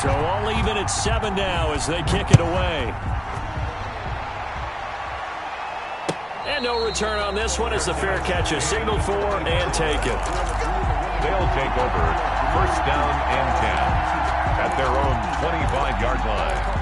So all even at 7 now as they kick it away. And no return on this one as the fair catch is signaled for and taken. They'll take over 1st down and 10 at their own 25-yard line.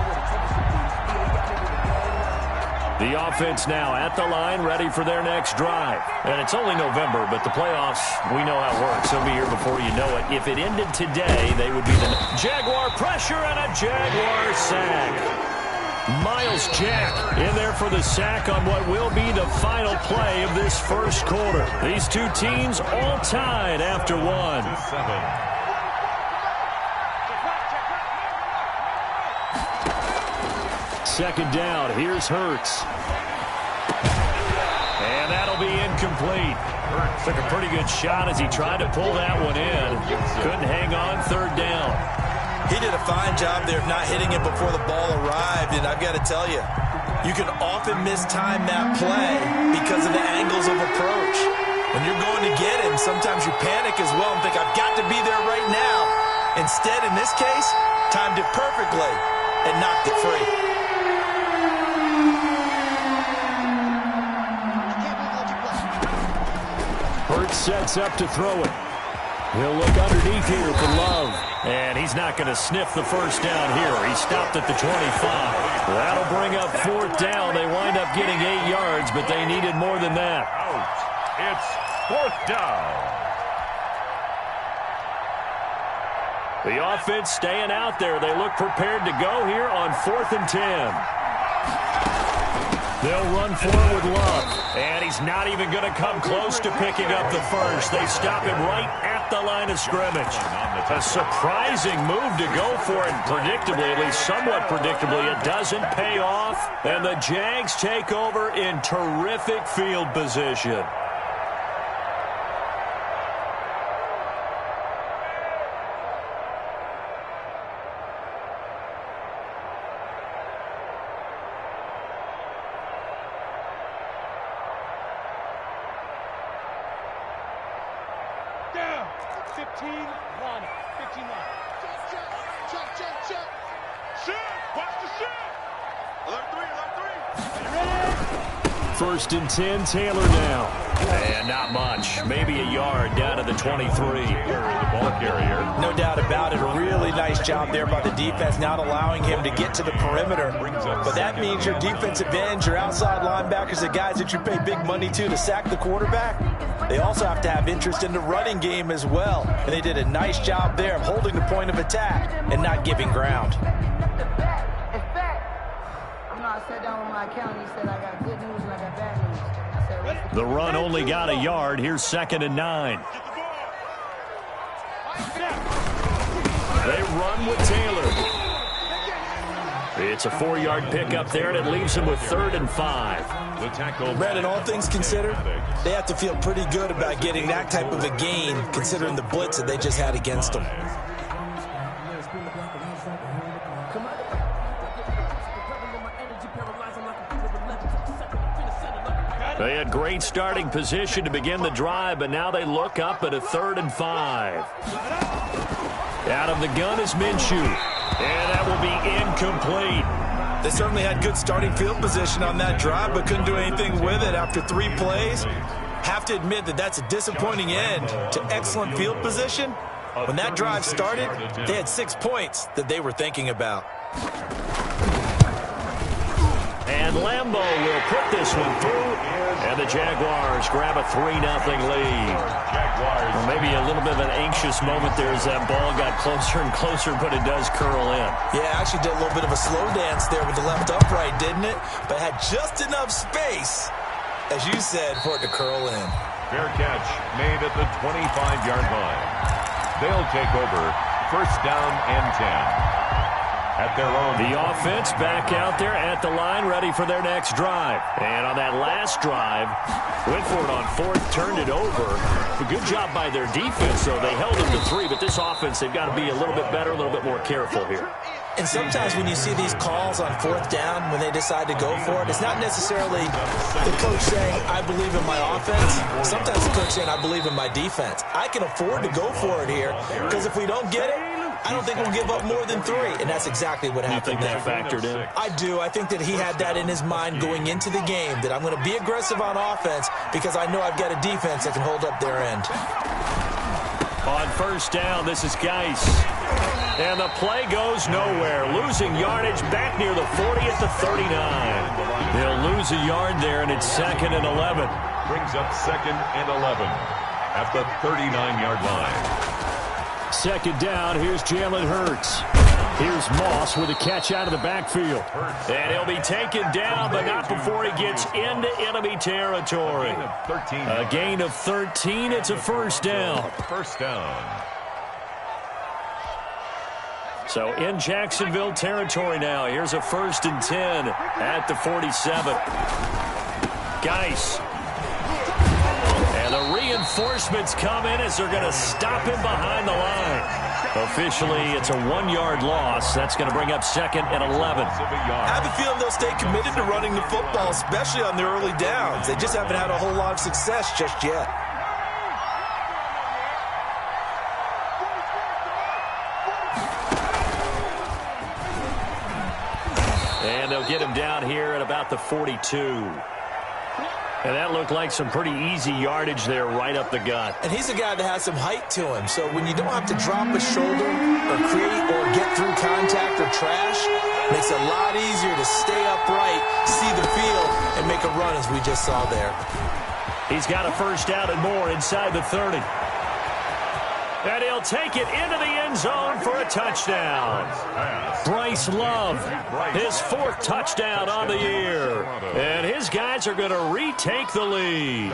The offense now at the line, ready for their next drive. And it's only November, but the playoffs, we know how it works. They'll be here before you know it. If it ended today, they would be the Jaguar pressure and a Jaguar sack. Miles Jack in there for the sack on what will be the final play of this first quarter. These two teams all tied after one. 7. Second down, here's Hurts. And that'll be incomplete. Took a pretty good shot as he tried to pull that one in. Couldn't hang on 3rd down. He did a fine job there of not hitting it before the ball arrived, and I've got to tell you, you can often mistime that play because of the angles of approach. When you're going to get him, sometimes you panic as well and think, I've got to be there right now. Instead, in this case, timed it perfectly and knocked it free. Sets up to throw it. He'll look underneath here for Love. And he's not going to sniff the first down here. He stopped at the 25. That'll bring up 4th down. They wind up getting 8 yards, but they needed more than that. Out. It's 4th down. The offense staying out there. They look prepared to go here on 4th and 10. They'll run for it with Love. And he's not even going to come close to picking up the first. They stop him right at the line of scrimmage. A surprising move to go for it. Predictably, at least somewhat predictably, it doesn't pay off. And the Jags take over in terrific field position. First and 10, Taylor now. And not much. Maybe a yard down to the 23. The ball carrier. No doubt about it. A really nice job there by the defense, not allowing him to get to the perimeter. But that means your defensive ends, your outside linebackers, the guys that you pay big money to sack the quarterback, they also have to have interest in the running game as well. And they did a nice job there of holding the point of attack and not giving ground. I sat down with my accountant. He said I got good news and I got bad news. The run only got a yard. Here's 2nd and 9. They run with Taylor. It's a 4-yard pickup there, and it leaves him with 3rd and 5. The tackle. Brandon, all things considered, they have to feel pretty good about getting that type of a gain, considering the blitz that they just had against them. They had great starting position to begin the drive, but now they look up at a 3rd and 5. Out of the gun is Minshew. And that will be incomplete. They certainly had good starting field position on that drive, but couldn't do anything with it after 3 plays. Have to admit that that's a disappointing end to excellent field position. When that drive started, they had 6 points that they were thinking about. And Lambeau will put this one through, and the Jaguars grab a 3-0 lead. Well, maybe a little bit of an anxious moment there as that ball got closer and closer, but it does curl in. Yeah, actually did a little bit of a slow dance there with the left upright, didn't it? But had just enough space, as you said, for it to curl in. Fair catch made at the 25-yard line. They'll take over 1st down and 10. At their own. The offense back out there at the line, ready for their next drive. And on that last drive, went for it on 4th, turned it over. A good job by their defense, though. They held them to 3, but this offense, they've got to be a little bit better, a little bit more careful here. And sometimes when you see these calls on 4th down, when they decide to go for it, it's not necessarily the coach saying, I believe in my offense. Sometimes the coach saying, I believe in my defense. I can afford to go for it here, because if we don't get it, I don't think we'll give up more than 3, and that's exactly what happened there. You think that factored in? I do. I think that he had that in his mind going into the game, that I'm going to be aggressive on offense because I know I've got a defense that can hold up their end. On first down, this is Geis. And the play goes nowhere. Losing yardage back near the 40 at the 39. He'll lose a yard there, and it's 2nd and 11. Brings up 2nd and 11 at the 39-yard line. 2nd down, here's Jalen Hurts. Here's Moss with a catch out of the backfield. And he'll be taken down, but not before he gets into enemy territory. A gain of 13. It's a first down. First down. So in Jacksonville territory now. Here's a 1st and 10 at the 47. Geis. And the reinforcements come in as they're going to stop him behind the line. Officially, it's a 1-yard loss. That's going to bring up 2nd and 11. I have a feeling they'll stay committed to running the football, especially on their early downs. They just haven't had a whole lot of success just yet. And they'll get him down here at about the 42. And that looked like some pretty easy yardage there right up the gut. And he's a guy that has some height to him. So when you don't have to drop a shoulder or create or get through contact or trash, it makes it a lot easier to stay upright, see the field, and make a run as we just saw there. He's got a first down and more inside the 30. And he'll take it into the end zone for a touchdown. Bryce Love, his 4th touchdown on the year. And his guys are going to retake the lead.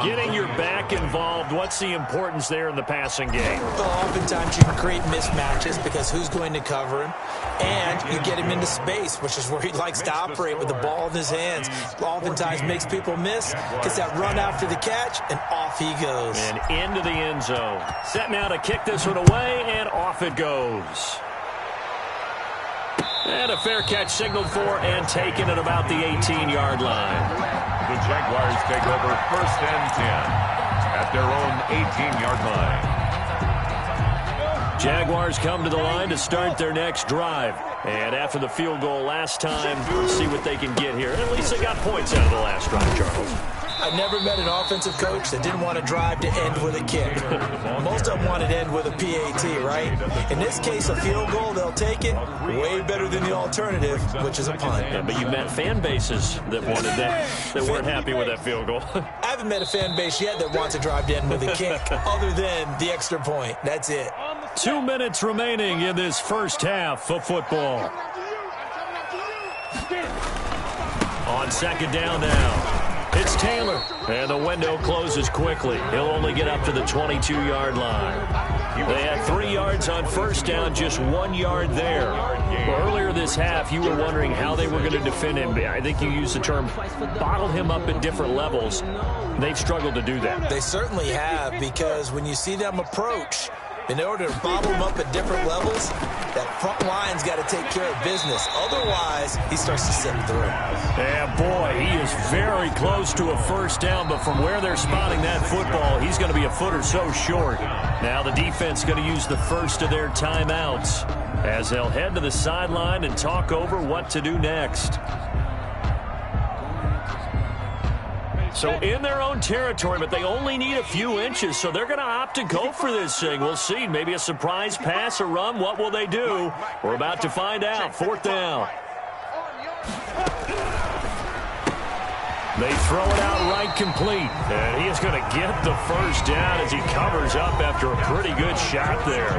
Getting your back involved, what's the importance there in the passing game? Well, oftentimes you can create mismatches because who's going to cover him? And you get him into space, which is where he likes to operate with the ball in his hands. Oftentimes makes people miss, gets that run after the catch, and off he goes. And into the end zone. Set now to kick this one away, and off it goes. And a fair catch signaled for and taken at about the 18-yard line. The Jaguars take over 1st and 10 at their own 18-yard line. Jaguars come to the line to start their next drive. And after the field goal last time, let's see what they can get here. At least they got points out of the last drive, Charles. I've never met an offensive coach that didn't want to drive to end with a kick. Most of them wanted to end with a PAT, right? In this case, a field goal, they'll take it. Way better than the alternative, which is a punt. Yeah, but you met fan bases that wanted that, that weren't happy with that field goal. I haven't met a fan base yet that wants to drive to end with a kick, other than the extra point. That's it. 2 minutes remaining in this first half of football. On 2nd down now. It's Taylor, and the window closes quickly. He'll only get up to the 22-yard line. They had 3 yards on first down, just 1 yard there. Well, earlier this half, you were wondering how they were going to defend him. I think you used the term bottle him up at different levels. They've struggled to do that. They certainly have, because when you see them approach, in order to bottle them up at different levels, that front line's got to take care of business. Otherwise, he starts to slip through. Yeah, boy, he is very close to a first down, but from where they're spotting that football, he's going to be a foot or so short. Now the defense going to use the first of their timeouts as they'll head to the sideline and talk over what to do next. So in their own territory, but they only need a few inches, so they're going to opt to go for this thing. We'll see. Maybe a surprise pass, a run. What will they do? We're about to find out. 4th down. They throw it out right complete. And he is going to get the first down as he covers up after a pretty good shot there.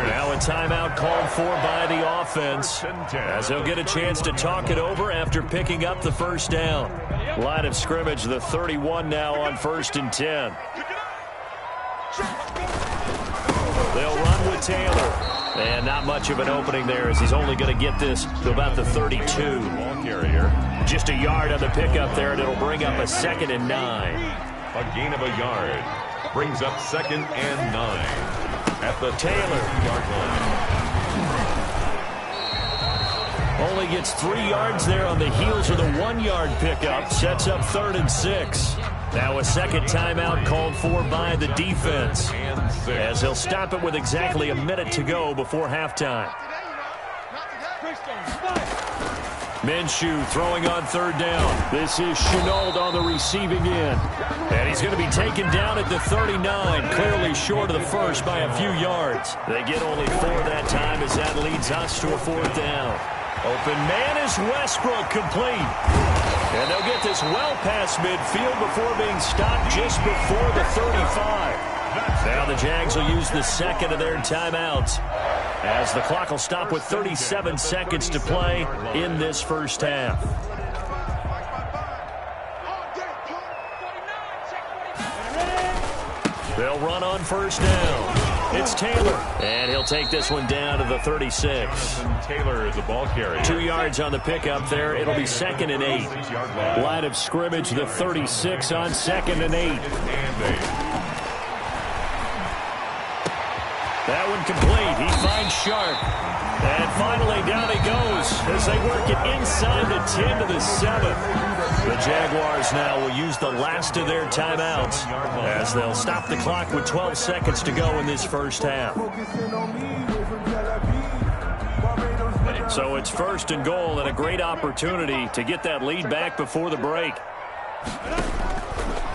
Now a timeout called for by the offense as they'll get a chance to talk it over after picking up the first down. Line of scrimmage, the 31 now on 1st and 10. They'll run with Taylor. And not much of an opening there as he's only going to get this to about the 32. Ball carrier. Just a yard on the pickup there, and it'll bring up a 2nd and 9. A gain of a yard. Brings up 2nd and 9 at the Taylor. 2-yard line. Only gets 3 yards there on the heels of the 1 yard pickup. Sets up 3rd and 6. Now a second timeout called for by the defense, as they'll stop it with exactly a minute to go before halftime. Minshew throwing on third down. This is Shenault on the receiving end. And he's going to be taken down at the 39, clearly short of the first by a few yards. They get only 4 that time as that leads us to a fourth down. Open man is Westbrook, complete. And they'll get this well past midfield before being stopped just before the 35. Now the Jags will use the second of their timeouts, as the clock will stop with 37 seconds to play in this first half. They'll run on first down. It's Taylor, and he'll take this one down to the 36. Taylor is the ball carrier. 2 yards on the pickup there. It'll be 2nd and 8. Line of scrimmage, the 36 on 2nd and 8. That one complete. He finds Sharp. And finally down he goes as they work it inside the 10 to the 7. The Jaguars now will use the last of their timeouts as they'll stop the clock with 12 seconds to go in this first half. So it's 1st and goal, and a great opportunity to get that lead back before the break.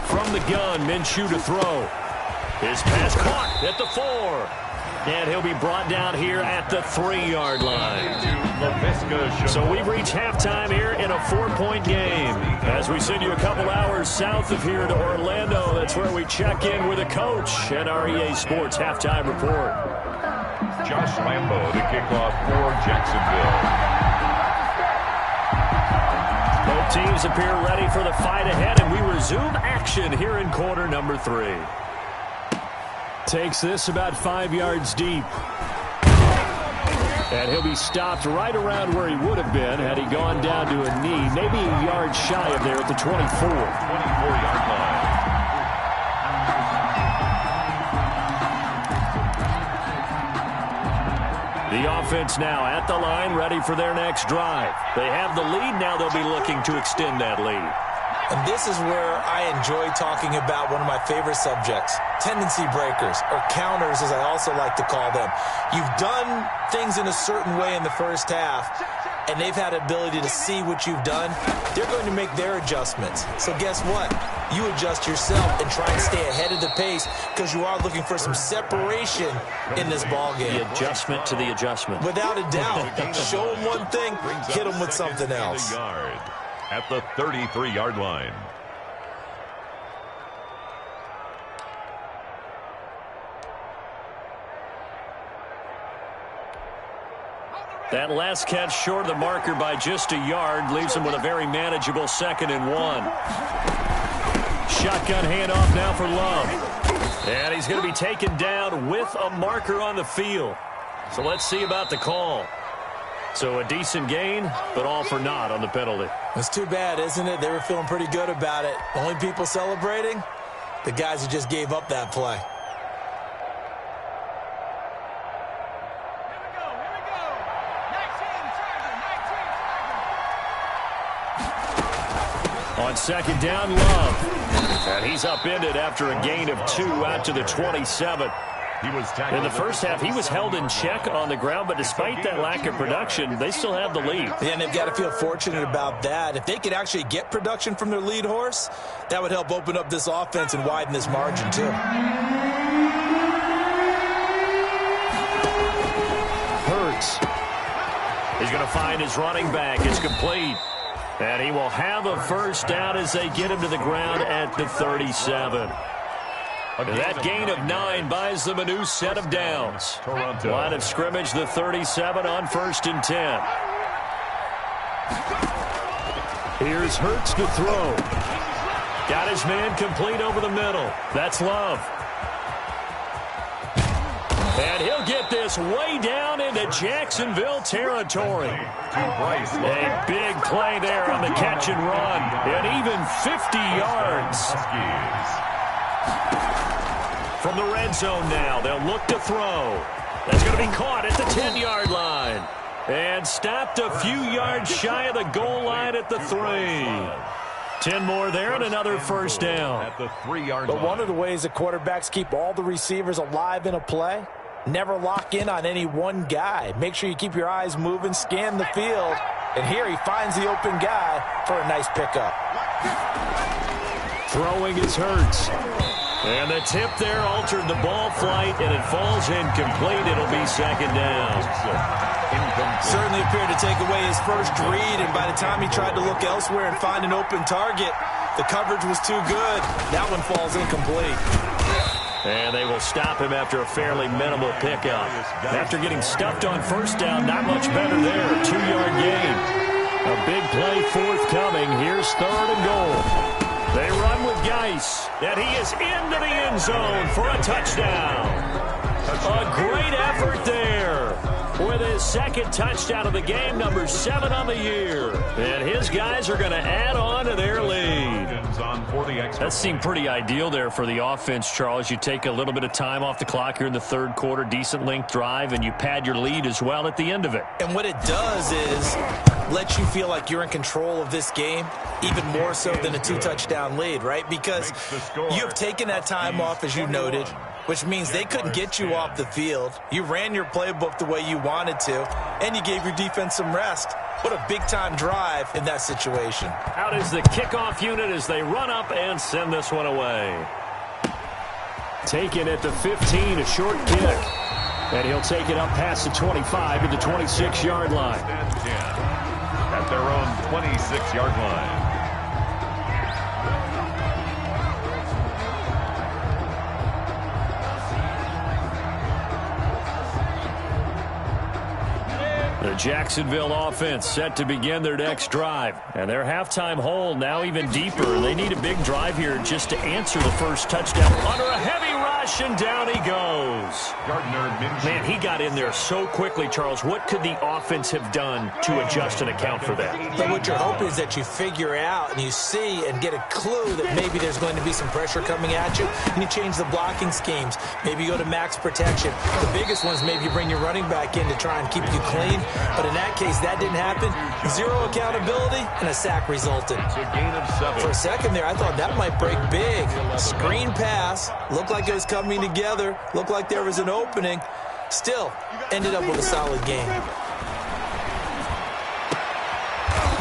From the gun, Minshew to throw. His pass caught at the 4. And he'll be brought down here at the 3-yard line. So we've reached halftime here in a 4-point game. As we send you a couple hours south of here to Orlando, that's where we check in with a coach at our EA Sports Halftime Report. Josh Lambo, the kickoff for Jacksonville. Both teams appear ready for the fight ahead, and we resume action here in quarter number 3. Takes this about 5 yards deep. And he'll be stopped right around where he would have been had he gone down to a knee, maybe a yard shy of there at the 24. 24-yard line. The offense now at the line, ready for their next drive. They have the lead. Now they'll be looking to extend that lead. And this is where I enjoy talking about one of my favorite subjects, tendency breakers, or counters as I also like to call them. You've done things in a certain way in the first half, and they've had ability to see what you've done. They're going to make their adjustments. So guess what? You adjust yourself and try and stay ahead of the pace because you are looking for some separation in this ball game. The adjustment to the adjustment. Without a doubt. Show them one thing, hit them with something else. At the 33-yard line. That last catch short of the marker by just a yard leaves him with a very manageable 2nd and 1. Shotgun handoff now for Love. And he's going to be taken down with a marker on the field. So let's see about the call. So a decent gain, but all for naught on the penalty. It's too bad, isn't it? They were feeling pretty good about it. Only people celebrating? The guys who just gave up that play. On 2nd down, Love. And he's upended after a gain of 2 out to the 27. In the first half, he was held in check on the ground, but despite that lack of production, they still have the lead. Yeah, and they've got to feel fortunate about that. If they could actually get production from their lead horse, that would help open up this offense and widen this margin, too. Hurts. He's going to find his running back. It's complete. And he will have a first down as they get him to the ground at the 37. That gain of 9 buys them a new set of downs. Toronto. Line of scrimmage, the 37 on 1st and 10. Here's Hurts to throw. Got his man complete over the middle. That's Love. And he'll get this way down into Jacksonville territory. A big play there on the catch and run. And even 50 yards. From the red zone now, they'll look to throw. That's going to be caught at the 10-yard line. And stopped a few yards shy of the goal line at the 3. 10 more there and another first down. At the 3-yard But line. one of the ways that quarterbacks keep all the receivers alive in a play, never lock in on any one guy. Make sure you keep your eyes moving, scan the field. And here he finds the open guy for a nice pickup. Throwing is Hurts. And the tip there altered the ball flight, and it falls incomplete. It'll be second down. Certainly appeared to take away his first read, and by the time he tried to look elsewhere and find an open target, the coverage was too good. That one falls incomplete. And they will stop him after a fairly minimal pickup. After getting stuffed on first down, not much better there. 2-yard gain. A big play forthcoming. Here's 3rd and goal. They run with Geis, and he is into the end zone for a touchdown. A great effort there with his second touchdown of the game, number 7 on the year. And his guys are going to add on to their lead. That seemed pretty ideal there for the offense, Charles. You take a little bit of time off the clock here in the 3rd quarter, decent length drive, and you pad your lead as well at the end of it. And what it does is let you feel like you're in control of this game, even more so than a 2-touchdown lead, right? Because you have taken that time off, as you noted, which means they couldn't get you off the field. You ran your playbook the way you wanted to, and you gave your defense some rest. What a big-time drive in that situation. Out is the kickoff unit as they run up and send this one away. Taken at the 15, a short kick. And he'll take it up past the 25 to the 26-yard line. At their own 26-yard line. The Jacksonville offense set to begin their next drive. And their halftime hole now even deeper. And they need a big drive here just to answer the first touchdown. Under a heavy rush, and down he goes. Man, he got in there so quickly, Charles. What could the offense have done to adjust and account for that? But what you're hoping is that you figure out and you see and get a clue that maybe there's going to be some pressure coming at you, and you change the blocking schemes. Maybe you go to max protection. The biggest one is maybe you bring your running back in to try and keep you clean. But in that case, that didn't happen. 0 accountability, and a sack resulted. For a second there, I thought that might break big. Screen pass. Looked like it was coming together. Looked like there was an opening. Still, ended up with a solid game.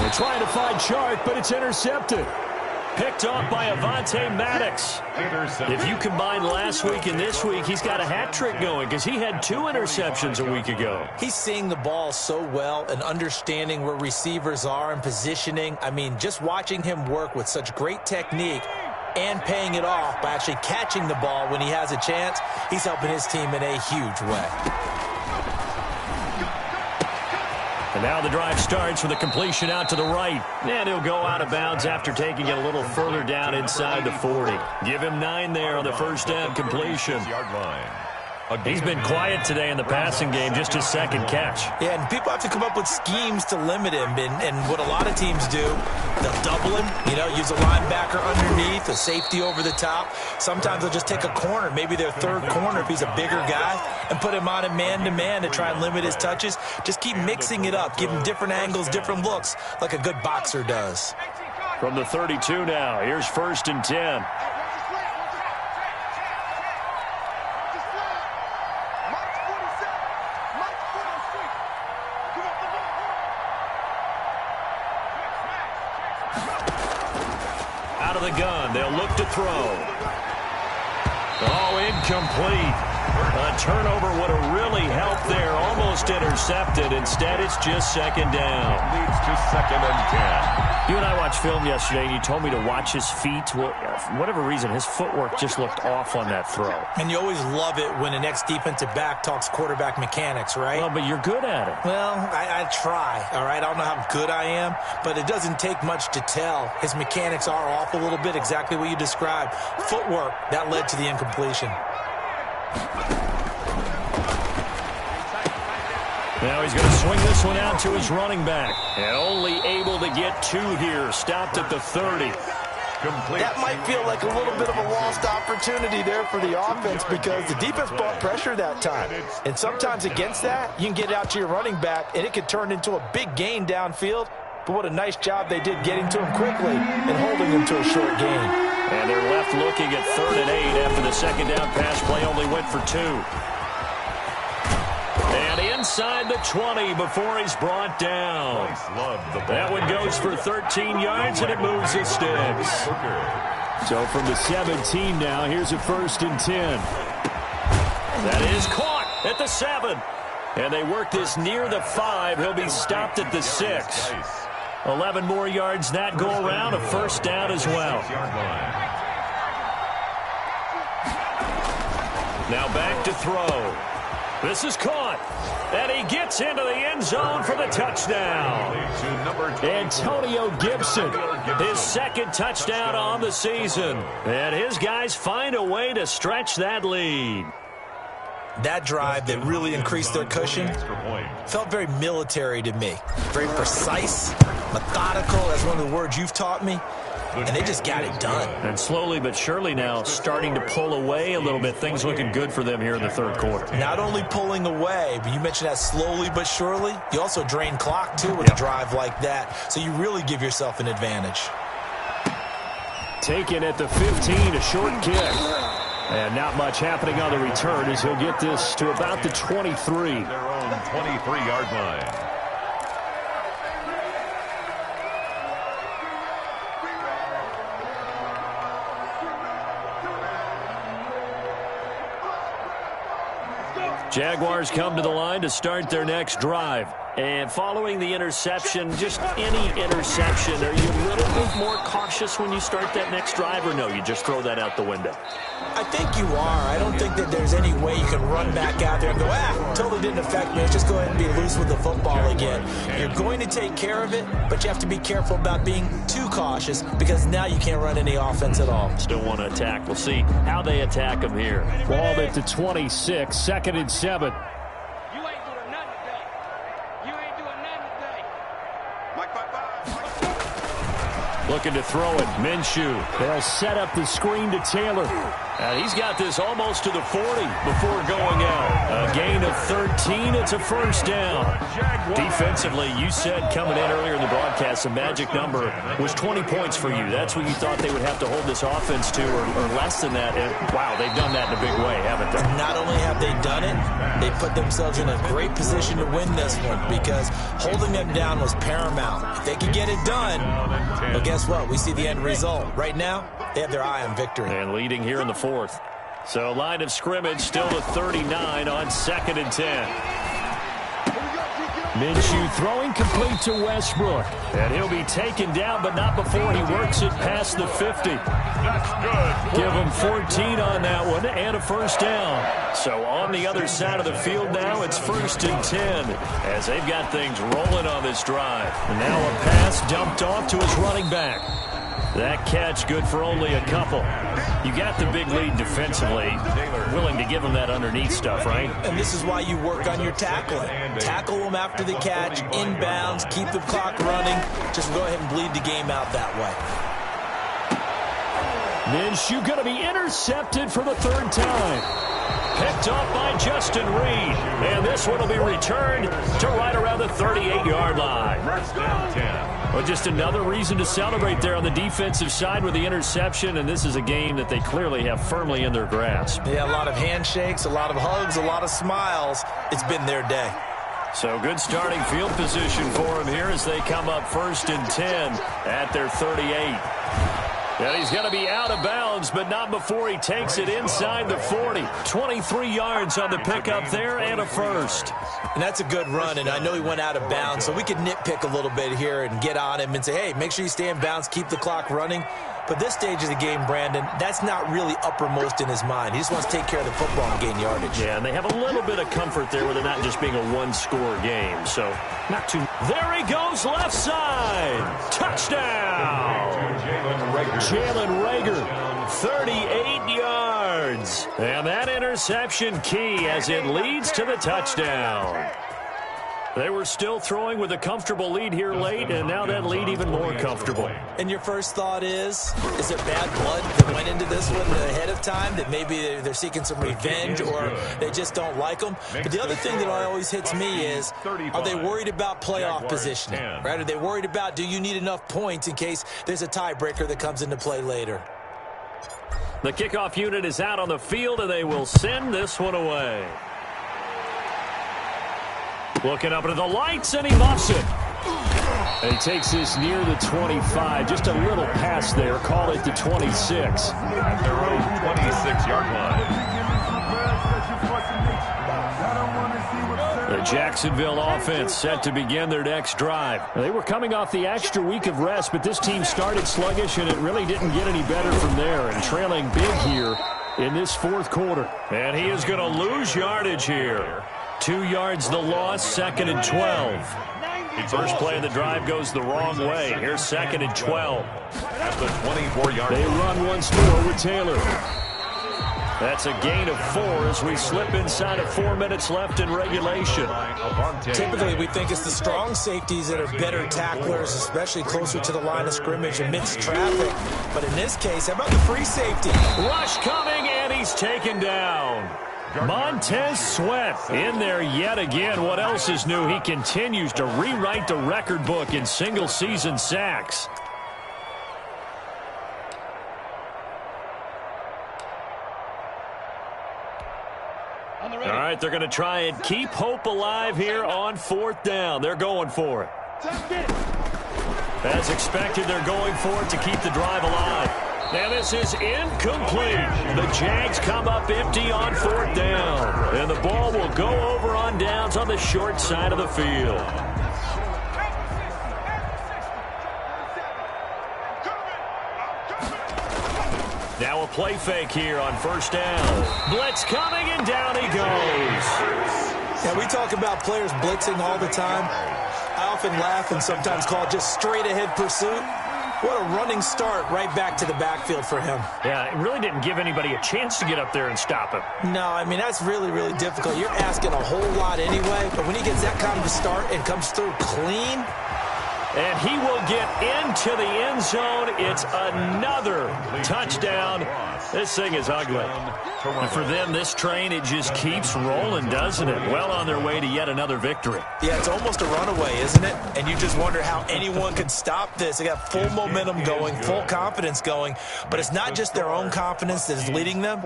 They're trying to find Chart, but it's intercepted. Picked off by Avonte Maddox. If you combine last week and this week, he's got a hat trick going because he had 2 interceptions a week ago. He's seeing the ball so well and understanding where receivers are and positioning. I mean, just watching him work with such great technique and paying it off by actually catching the ball when he has a chance, he's helping his team in a huge way. And now the drive starts with a completion out to the right. And he'll go out of bounds after taking it a little further down inside the 40. Give him 9 there on the first down completion. He's been quiet today in the passing game, just his second catch. Yeah, and people have to come up with schemes to limit him. And what a lot of teams do, they'll double him, use a linebacker underneath, a safety over the top. Sometimes they'll just take a corner, maybe their 3rd corner if he's a bigger guy, and put him on a man-to-man to try and limit his touches. Just keep mixing it up, give him different angles, different looks, like a good boxer does. From the 32 now, here's 1st and 10. Out of the gun, they'll look to throw. Oh, incomplete. A turnover would have really helped there. Almost intercepted. Instead, it's just second down. Leads to 2nd and 10. You and I watched film yesterday, and you told me to watch his feet. For whatever reason, his footwork just looked off on that throw. And you always love it when the next defensive back talks quarterback mechanics, right? Well, but you're good at it. Well, I try, all right? I don't know how good I am, but it doesn't take much to tell. His mechanics are off a little bit, exactly what you described. Footwork, that led to the incompletion. Now he's going to swing this one out to his running back. And only able to get 2 here. Stopped at the 30. Complete. That might feel like a little bit of a lost opportunity there for the offense because the defense brought pressure that time. And sometimes against that, you can get out to your running back, and it could turn into a big gain downfield but what a nice job they did getting to him quickly and holding him to a short gain. And they're left looking at 3rd and 8 after the second down pass play only went for 2. And inside the 20 before he's brought down. That one goes for 13 yards, and it moves the sticks. So from the 17 now, here's a 1st and 10. That is caught at the 7. And they work this near the 5. He'll be stopped at the 6. 11 more yards that go around, a 1st down as well. Now back to throw. This is caught. And he gets into the end zone for the touchdown. Antonio Gibson, his 2nd touchdown on the season. And his guys find a way to stretch that lead. That drive that really increased their cushion felt very military to me. Very precise, methodical. That's one of the words you've taught me. And they just got it done. And slowly but surely now starting to pull away a little bit. Things looking good for them here in the 3rd quarter. Not only pulling away, but you mentioned that slowly but surely. You also drain clock, too, with a drive like that. So you really give yourself an advantage. Taken at the 15, a short kick. And not much happening on the return as he'll get this to about the 23. Their own 23-yard line. Jaguars come to the line to start their next drive. And following the interception, just any interception, are you a little bit more cautious when you start that next drive, or no, you just throw that out the window? I think you are. I don't think that there's any way you can run back out there and go, totally didn't affect me. Let's just go ahead and be loose with the football again. You're going to take care of it, but you have to be careful about being too cautious because now you can't run any offense at all. Still want to attack. We'll see how they attack them here. Ball at the 26, 2nd and 7. Looking to throw it. Minshew. They'll set up the screen to Taylor. He's got this almost to the 40 before going out. A gain of 13. It's a 1st down. Defensively, you said coming in earlier in the broadcast, the magic number was 20 points for you. That's what you thought they would have to hold this offense to, or less than that. And, wow, they've done that in a big way, haven't they? Not only have they done it, they put themselves in a great position to win this one because holding them down was paramount. If they could get it done, well, guess what? We see the end result. Right now, they have their eye on victory. And leading here in the 4th. So line of scrimmage still to 39 on 2nd and 10. Minshew throwing complete to Westbrook. And he'll be taken down, but not before he works it past the 50. That's good. Give him 14 on that one and a 1st down. So on the other side of the field now, it's 1st and 10 as they've got things rolling on this drive. And now a pass dumped off to his running back. That catch good for only a couple. You got the big lead defensively. Willing to give them that underneath stuff, right? And this is why you work on your tackling. Tackle them after the catch, inbounds, keep the clock running. Just go ahead and bleed the game out that way. Minshew going to be intercepted for the 3rd time. Picked off by Justin Reed. And this one will be returned to right around the 38-yard line. 1st and 10. Well, just another reason to celebrate there on the defensive side with the interception, and this is a game that they clearly have firmly in their grasp. Yeah, a lot of handshakes, a lot of hugs, a lot of smiles. It's been their day. So good starting field position for him here as they come up 1st and 10 at their 38. And he's going to be out of bounds, but not before he takes it inside the 40. 23 yards on the pickup there and a 1st. And that's a good run, and I know he went out of bounds, so we could nitpick a little bit here and get on him and say, hey, make sure you stay in bounds, keep the clock running. But this stage of the game, Brandon, that's not really uppermost in his mind. He just wants to take care of the football and gain yardage. Yeah, and they have a little bit of comfort there with it not just being a one-score game. So, not too... There he goes, left side. Touchdown. Jalen Reagor, 38 yards. And that interception key as it leads to the touchdown. They were still throwing with a comfortable lead here late, and now that lead even more comfortable. And your first thought is there bad blood that went into this one ahead of time, that maybe they're seeking some revenge or they just don't like them? But the other thing that always hits me is, are they worried about playoff positioning? Right? Are they worried about, do you need enough points in case there's a tiebreaker that comes into play later? The kickoff unit is out on the field, and they will send this one away. Looking up into the lights, and he muffs it. And he takes this near the 25. Just a little pass there. Call it the 26. At their own 26-yard line. The Jacksonville offense set to begin their next drive. They were coming off the extra week of rest, but this team started sluggish, and it really didn't get any better from there. And trailing big here in this fourth quarter. And he is going to lose yardage here. 2 yards the loss, 2nd and 12. First play of the drive goes the wrong way. Here's 2nd and 12. At the 24-yard line. They run once more with Taylor. That's a gain of 4 as we slip inside of 4 minutes left in regulation. Typically, we think it's the strong safeties that are better tacklers, especially closer to the line of scrimmage amidst traffic. But in this case, how about the free safety? Rush coming, and he's taken down. Montez Sweat in there yet again. What else is new? He continues to rewrite the record book in single-season sacks. All right, they're going to try and keep hope alive here on 4th down. They're going for it. As expected, they're going for it to keep the drive alive. And this is incomplete. The Jags come up empty on 4th down. And the ball will go over on downs on the short side of the field. Now a play fake here on 1st down. Blitz coming, and down he goes. Yeah, we talk about players blitzing all the time. I often laugh and sometimes call it just straight-ahead pursuit. What a running start right back to the backfield for him. Yeah, it really didn't give anybody a chance to get up there and stop him. No, I mean, that's really, really difficult. You're asking a whole lot anyway, but when he gets that kind of a start and comes through clean. And he will get into the end zone. It's another touchdown. This thing is ugly. And for them, this train, it just keeps rolling, doesn't it? Well on their way to yet another victory. Yeah, it's almost a runaway, isn't it? And you just wonder how anyone could stop this. They got full momentum going, full confidence going. But it's not just their own confidence that is leading them.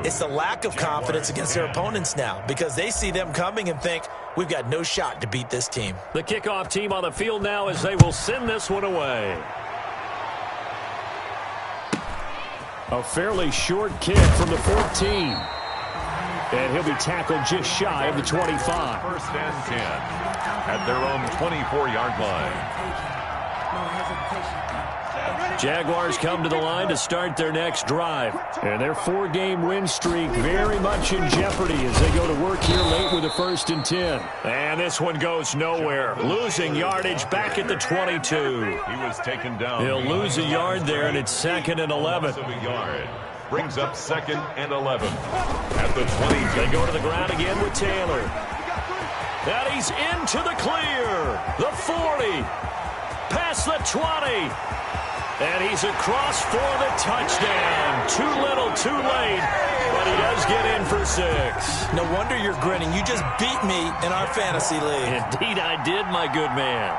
It's the lack of confidence against their opponents now, because they see them coming and think, we've got no shot to beat this team. The kickoff team on the field now as they will send this one away. A fairly short kick from the 14. And he'll be tackled just shy of the 25. 1st and 10 at their own 24-yard line. Jaguars come to the line to start their next drive. And their 4-game win streak very much in jeopardy as they go to work here late with a 1st and 10. And this one goes nowhere. Losing yardage back at the 22. He was taken down. He'll lose a yard there, and it's 2nd and 11. Brings up 2nd and 11 at the 20. They go to the ground again with Taylor. And he's into the clear. The 40. Past the 20. And he's across for the touchdown. Too little, too late. But he does get in for 6. No wonder you're grinning. You just beat me in our fantasy league. Indeed I did, my good man.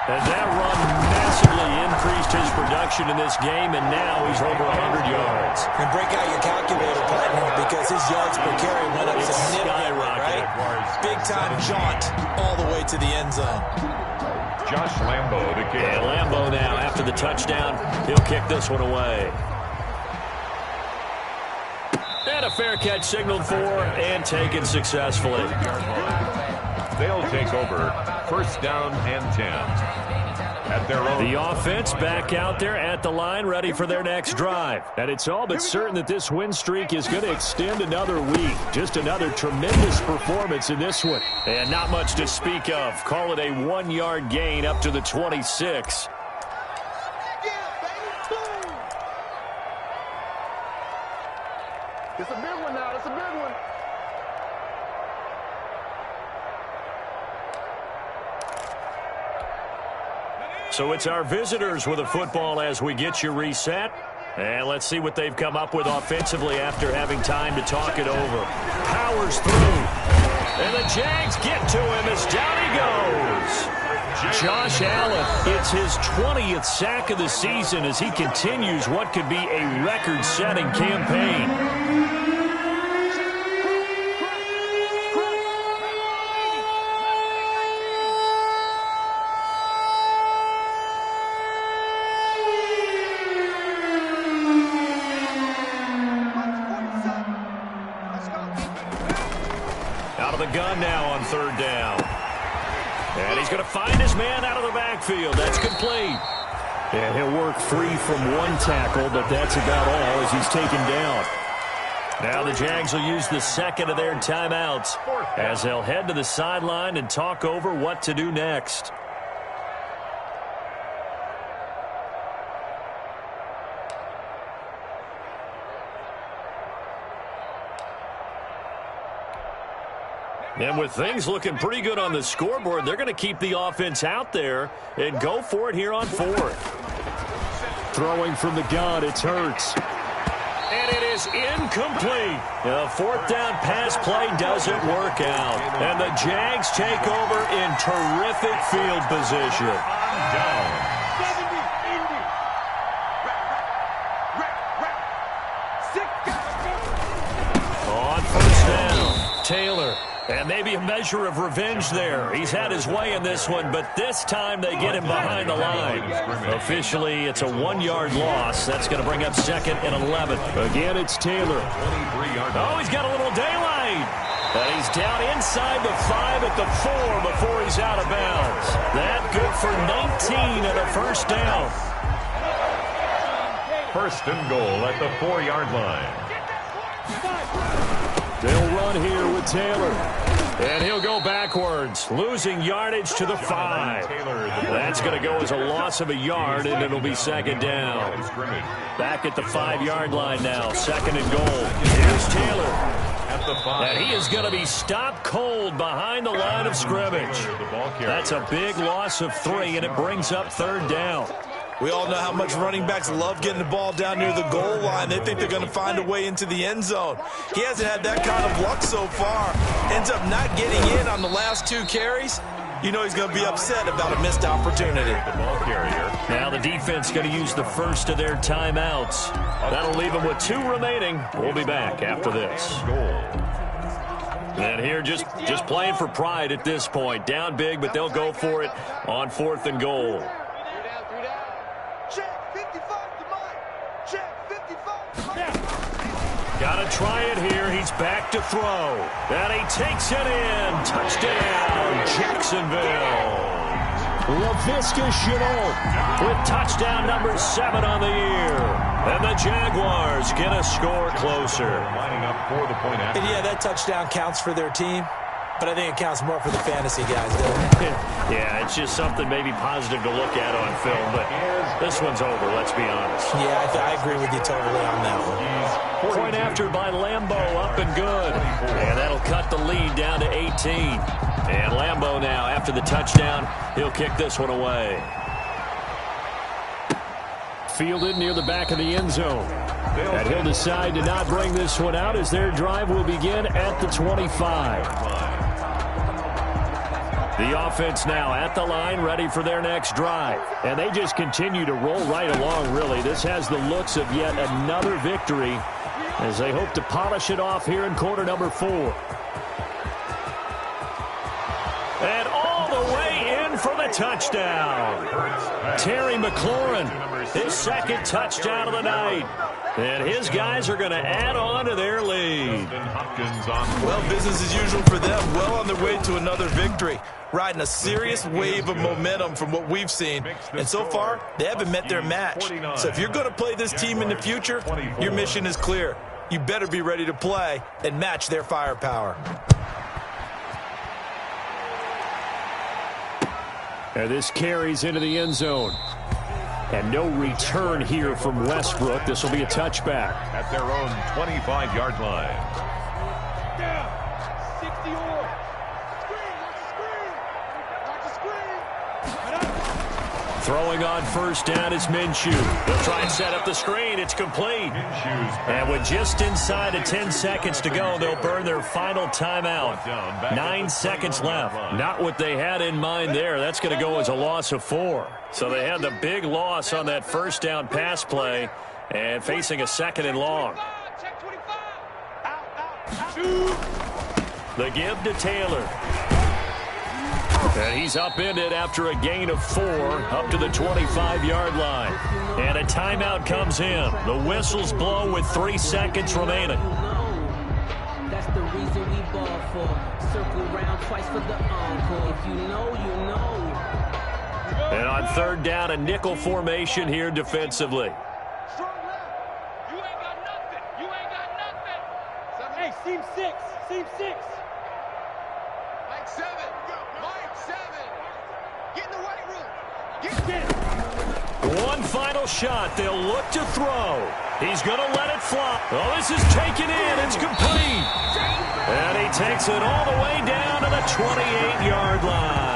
And that run massively increased his production in this game, and now he's over 100 yards. And break out your calculator, partner, because his yards per carry went up significantly, right? Big-time jaunt all the way to the end zone. Josh Lambo to kick. And Lambo now, after the touchdown, he'll kick this one away. And a fair catch signaled for and taken successfully. They'll take over 1st down and 10. At their own. The offense back out there at the line, ready for their next drive. And it's all but certain that this win streak is going to extend another week. Just another tremendous performance in this one. And not much to speak of. Call it a 1-yard gain up to the 26. It's a big one now. It's a big one. So it's our visitors with a football as we get you reset. And let's see what they've come up with offensively after having time to talk it over. Powers through. And the Jags get to him as down he goes. Josh Allen, it's his 20th sack of the season as he continues what could be a record-setting campaign. Out of the gun now on third down. And he's going to find his man out of the backfield. That's complete. And he'll work free from one tackle, but that's about all as he's taken down. Now the Jags will use the second of their timeouts as they'll head to the sideline and talk over what to do next. And with things looking pretty good on the scoreboard, they're going to keep the offense out there and go for it here on fourth. Throwing from the gun, it's Hurts. And it is incomplete. The fourth down pass play doesn't work out. And the Jags take over in terrific field position. Down. On first down, Taylor. And maybe a measure of revenge there. He's had his way in this one, but this time they get him behind the line. Officially, it's a 1-yard loss. That's going to bring up second and 11. Again, it's Taylor. Oh, he's got a little daylight. And he's down inside the 5 at the 4 before he's out of bounds. That good for 19 and a first down. First and goal at the 4-yard line. They'll run here with Taylor. And he'll go backwards, losing yardage to the 5. That's going to go as a loss of a yard, and it'll be second down. Back at the 5-yard line now, second and goal. Here's Taylor. And he is going to be stopped cold behind the line of scrimmage. That's a big loss of 3, and it brings up third down. We all know how much running backs love getting the ball down near the goal line. They think they're going to find a way into the end zone. He hasn't had that kind of luck so far. Ends up not getting in on the last 2 carries. You know he's going to be upset about a missed opportunity. The ball carrier. Now the defense going to use the first of their timeouts. That'll leave them with 2 remaining. We'll be back after this. And here just playing for pride at this point. Down big, but they'll go for it on fourth and goal. Got to try it here. He's back to throw. And he takes it in. Touchdown, Jacksonville. LaVisca Chenault with touchdown number 7 on the year. And the Jaguars get a score closer. Lining up for the point after. And yeah, that touchdown counts for their team. But I think it counts more for the fantasy guys, doesn't it? Yeah, it's just something maybe positive to look at on film, but this one's over, let's be honest. Yeah, I agree with you totally on that one. Point after by Lambeau, up and good. And that'll cut the lead down to 18. And Lambeau now, after the touchdown, he'll kick this one away. Fielded near the back of the end zone. And he'll decide to not bring this one out as their drive will begin at the 25. The offense now at the line, ready for their next drive. And they just continue to roll right along, really. This has the looks of yet another victory as they hope to polish it off here in quarter number 4. And all the way in for the touchdown. Terry McLaurin, his second touchdown of the night. And his guys are going to add on to their lead. Well, business as usual for them. Well on their way to another victory. Riding a serious wave of momentum from what we've seen. And so far, they haven't met their match. So if you're going to play this team in the future, your mission is clear. You better be ready to play and match their firepower. And this carries into the end zone. And no return here from Westbrook. This will be a touchback. At their own 25-yard line. Throwing on first down is Minshew. They'll try and set up the screen. It's complete. And with just inside of 10 seconds to go, they'll burn their final timeout. 9 seconds left. Not what they had in mind there. That's going to go as a loss of 4. So they had the big loss on that first down pass play and facing a 2nd and long. The give to Taylor. And he's upended after a gain of 4 up to the 25-yard line. And a timeout comes in. The whistles blow with 3 seconds remaining. That's the reason we ball for. Circle round twice for the encore. If you know, you know. And on 3rd down, a nickel formation here defensively. You ain't got nothing. You ain't got nothing. Hey, seam 6. Seam 6. Mike 7. Mike 7. Get in the weight room. Get in. One final shot. They'll look to throw. He's going to let it fly. Oh, this is taken in. It's complete. And he takes it all the way down to the 28-yard line.